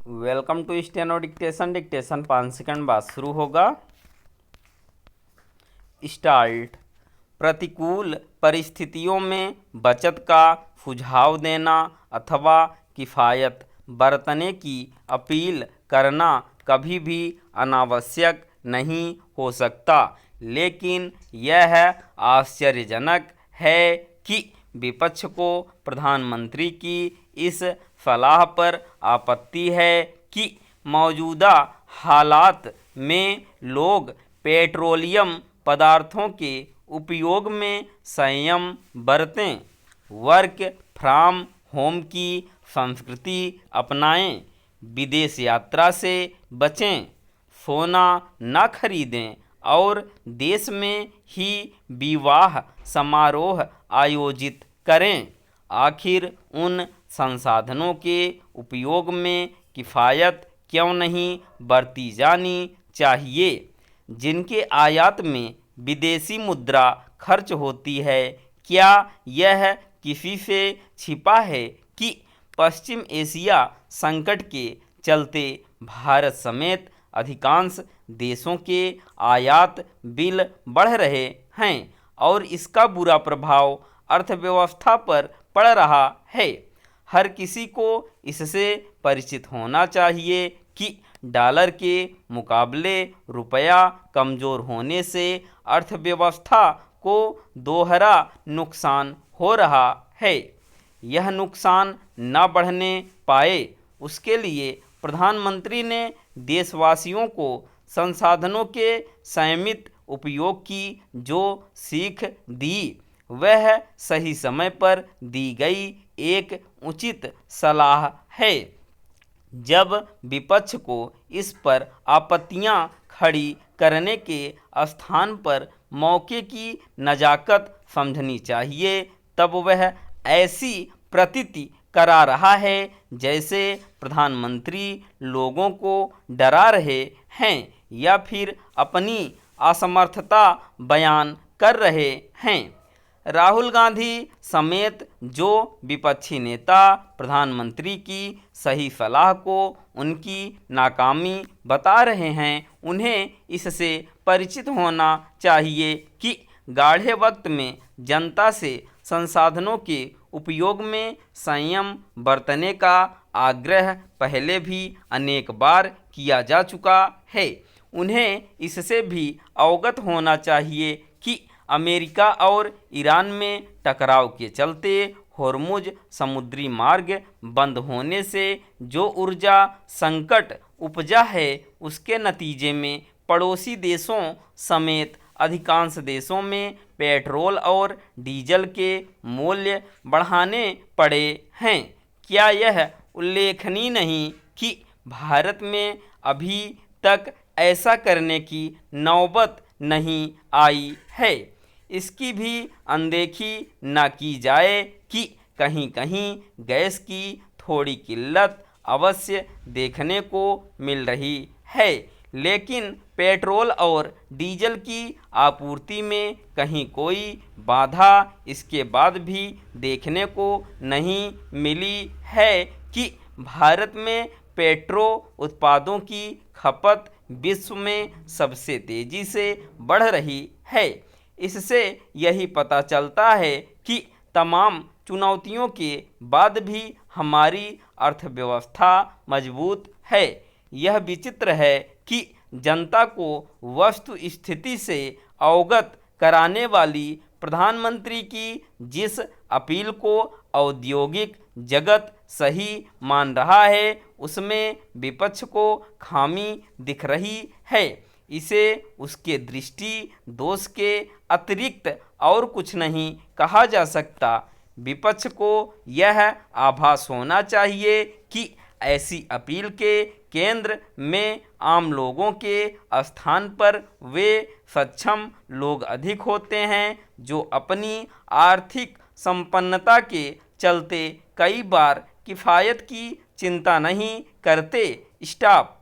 Welcome to steno dictation. Dictation 5 second बाद शुरू होगा। स्टार्ट। प्रतिकूल परिस्थितियों में बचत का सुझाव देना अथवा किफ़ायत बरतने की अपील करना कभी भी अनावश्यक नहीं हो सकता, लेकिन यह आश्चर्यजनक है कि विपक्ष को प्रधानमंत्री की इस सलाह पर आपत्ति है कि मौजूदा हालात में लोग पेट्रोलियम पदार्थों के उपयोग में संयम बरतें, वर्क फ्रॉम होम की संस्कृति अपनाएं, विदेश यात्रा से बचें, सोना न खरीदें और देश में ही विवाह समारोह आयोजित करें। आखिर उन संसाधनों के उपयोग में किफ़ायत क्यों नहीं बरती जानी चाहिए जिनके आयात में विदेशी मुद्रा खर्च होती है? क्या यह किसी से छिपा है कि पश्चिम एशिया संकट के चलते भारत समेत अधिकांश देशों के आयात बिल बढ़ रहे हैं और इसका बुरा प्रभाव अर्थव्यवस्था पर पड़ रहा है? हर किसी को इससे परिचित होना चाहिए कि डॉलर के मुकाबले रुपया कमज़ोर होने से अर्थव्यवस्था को दोहरा नुकसान हो रहा है। यह नुकसान न बढ़ने पाए उसके लिए प्रधानमंत्री ने देशवासियों को संसाधनों के संयमित उपयोग की जो सीख दी वह सही समय पर दी गई एक उचित सलाह है। जब विपक्ष को इस पर आपत्तियां खड़ी करने के स्थान पर मौके की नज़ाकत समझनी चाहिए, तब वह ऐसी प्रतीति करा रहा है जैसे प्रधानमंत्री लोगों को डरा रहे हैं या फिर अपनी असमर्थता बयान कर रहे हैं। राहुल गांधी समेत जो विपक्षी नेता प्रधानमंत्री की सही सलाह को उनकी नाकामी बता रहे हैं, उन्हें इससे परिचित होना चाहिए कि गाढ़े वक्त में जनता से संसाधनों के उपयोग में संयम बरतने का आग्रह पहले भी अनेक बार किया जा चुका है। उन्हें इससे भी अवगत होना चाहिए कि अमेरिका और ईरान में टकराव के चलते होर्मुज समुद्री मार्ग बंद होने से जो ऊर्जा संकट उपजा है उसके नतीजे में पड़ोसी देशों समेत अधिकांश देशों में पेट्रोल और डीजल के मूल्य बढ़ाने पड़े हैं। क्या यह उल्लेखनीय नहीं कि भारत में अभी तक ऐसा करने की नौबत नहीं आई है? इसकी भी अनदेखी न की जाए कि कहीं कहीं गैस की थोड़ी किल्लत अवश्य देखने को मिल रही है, लेकिन पेट्रोल और डीजल की आपूर्ति में कहीं कोई बाधा इसके बाद भी देखने को नहीं मिली है कि भारत में पेट्रो उत्पादों की खपत विश्व में सबसे तेज़ी से बढ़ रही है। इससे यही पता चलता है कि तमाम चुनौतियों के बाद भी हमारी अर्थव्यवस्था मजबूत है। यह विचित्र है कि जनता को वस्तु स्थिति से अवगत कराने वाली प्रधानमंत्री की जिस अपील को औद्योगिक जगत सही मान रहा है उसमें विपक्ष को खामी दिख रही है। इसे उसके दृष्टि दोष के अतिरिक्त और कुछ नहीं कहा जा सकता। विपक्ष को यह आभास होना चाहिए कि ऐसी अपील के केंद्र में आम लोगों के स्थान पर वे सक्षम लोग अधिक होते हैं जो अपनी आर्थिक संपन्नता के चलते कई बार किफ़ायत की चिंता नहीं करते। स्टॉप।